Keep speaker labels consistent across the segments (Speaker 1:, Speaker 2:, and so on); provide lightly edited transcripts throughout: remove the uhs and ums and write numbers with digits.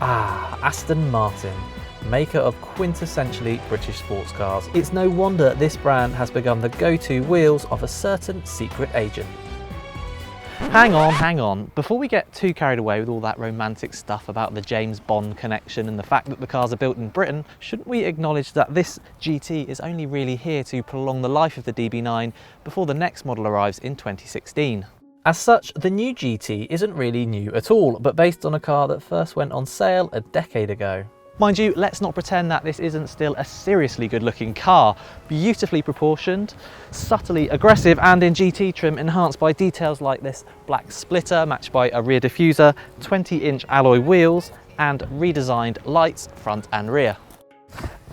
Speaker 1: Aston Martin, maker of quintessentially British sports cars. It's no wonder this brand has become the go-to wheels of a certain secret agent. Hang on. Before we get too carried away with all that romantic stuff about the James Bond connection and the fact that the cars are built in Britain, shouldn't we acknowledge that this GT is only really here to prolong the life of the DB9 before the next model arrives in 2016? As such, the new GT isn't really new at all, but based on a car that first went on sale a decade ago. Mind you, let's not pretend that this isn't still a seriously good looking car. Beautifully proportioned, subtly aggressive, and in GT trim, enhanced by details like this black splitter matched by a rear diffuser, 20-inch alloy wheels, and redesigned lights front and rear.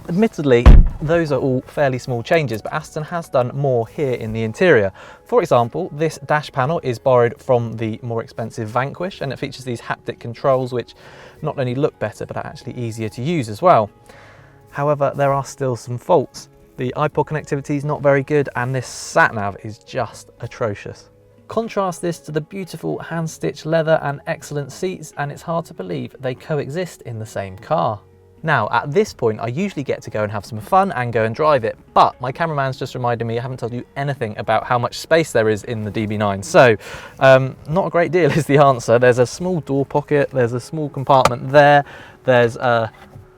Speaker 1: Admittedly, those are all fairly small changes, but Aston has done more here in the interior. For example, this dash panel is borrowed from the more expensive Vanquish, and it features these haptic controls which not only look better but are actually easier to use as well. However, there are still some faults. The iPod connectivity is not very good, and this sat-nav is just atrocious. Contrast this to the beautiful hand-stitched leather and excellent seats, and it's hard to believe they coexist in the same car. Now, at this point, I usually get to go and have some fun and go and drive it, but my cameraman's just reminded me I haven't told you anything about how much space there is in the DB9. So, not a great deal is the answer. There's a small door pocket, there's a small compartment there, there's a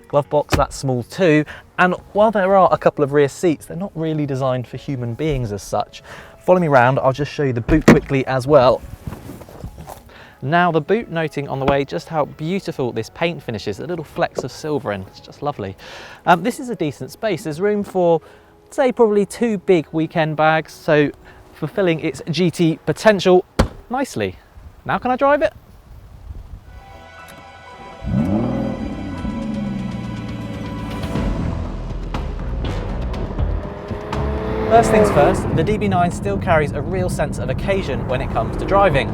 Speaker 1: glove box that's small too, and while there are a couple of rear seats, they're not really designed for human beings as such. Follow me around, I'll just show you the boot quickly as well. Now the boot, noting on the way just how beautiful this paint finish is, a little flecks of silver in, it's just lovely. This is a decent space, there's room for, I'd say, probably 2 big weekend bags, so fulfilling its GT potential nicely. Now can I drive it? First things first, the DB9 still carries a real sense of occasion when it comes to driving.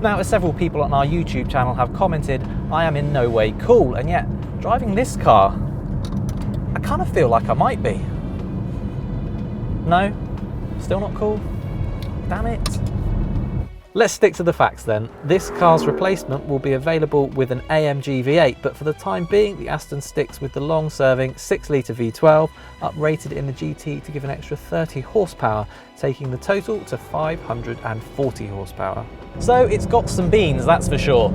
Speaker 1: Now, as several people on our YouTube channel have commented, I am in no way cool, and yet driving this car, I kind of feel like I might be. No? Still not cool? Damn it. Let's stick to the facts then. This car's replacement will be available with an AMG V8, but for the time being, the Aston sticks with the long-serving 6-litre V12, uprated in the GT to give an extra 30 horsepower, taking the total to 540 horsepower. So it's got some beans, that's for sure.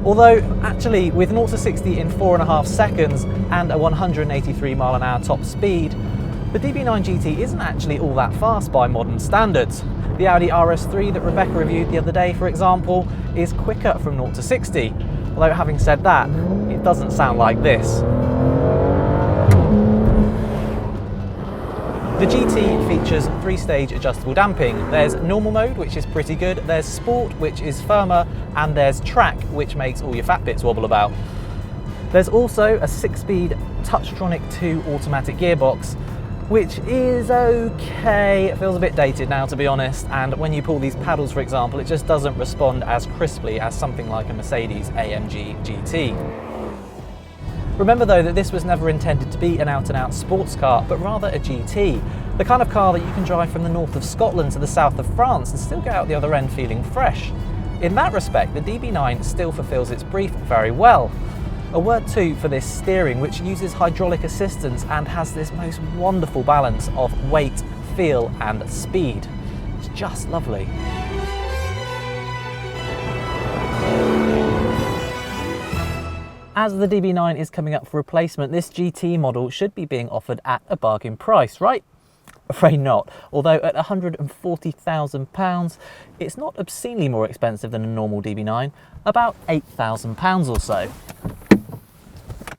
Speaker 1: Although, actually, with 0 to 60 in 4.5 seconds and a 183 mph top speed, the DB9 GT isn't actually all that fast by modern standards. The Audi RS3 that Rebecca reviewed the other day, for example, is quicker from 0 to 60. Although, having said that, it doesn't sound like this. The GT features 3-stage adjustable damping. There's normal mode, which is pretty good, there's sport, which is firmer, and there's track, which makes all your fat bits wobble about. There's also a 6-speed Touchtronic 2 automatic gearbox, which is okay. It feels a bit dated now, to be honest, and when you pull these paddles, for example, it just doesn't respond as crisply as something like a Mercedes AMG GT. Remember though that this was never intended to be an out-and-out sports car, but rather a GT, the kind of car that you can drive from the north of Scotland to the south of France and still get out the other end feeling fresh. In that respect, the DB9 still fulfills its brief very well. A word too for this steering, which uses hydraulic assistance and has this most wonderful balance of weight, feel and speed. It's just lovely. As the DB9 is coming up for replacement, this GT model should be being offered at a bargain price, right? Afraid not. Although at £140,000, it's not obscenely more expensive than a normal DB9, about £8,000 or so.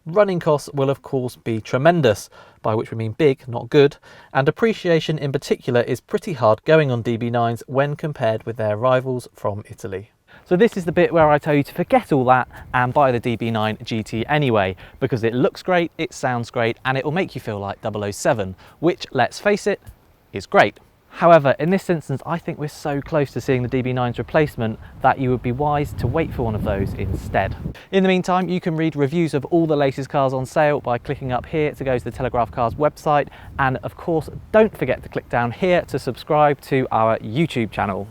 Speaker 1: Running costs will of course be tremendous, by which we mean big, not good, and depreciation in particular is pretty hard going on DB9s when compared with their rivals from Italy. So this is the bit where I tell you to forget all that and buy the DB9 GT anyway, because it looks great, it sounds great, and it will make you feel like 007, which, let's face it, is great. However, in this instance, I think we're so close to seeing the DB9's replacement that you would be wise to wait for one of those instead. In the meantime, you can read reviews of all the latest cars on sale by clicking up here to go to the Telegraph Cars website, and of course, don't forget to click down here to subscribe to our YouTube channel.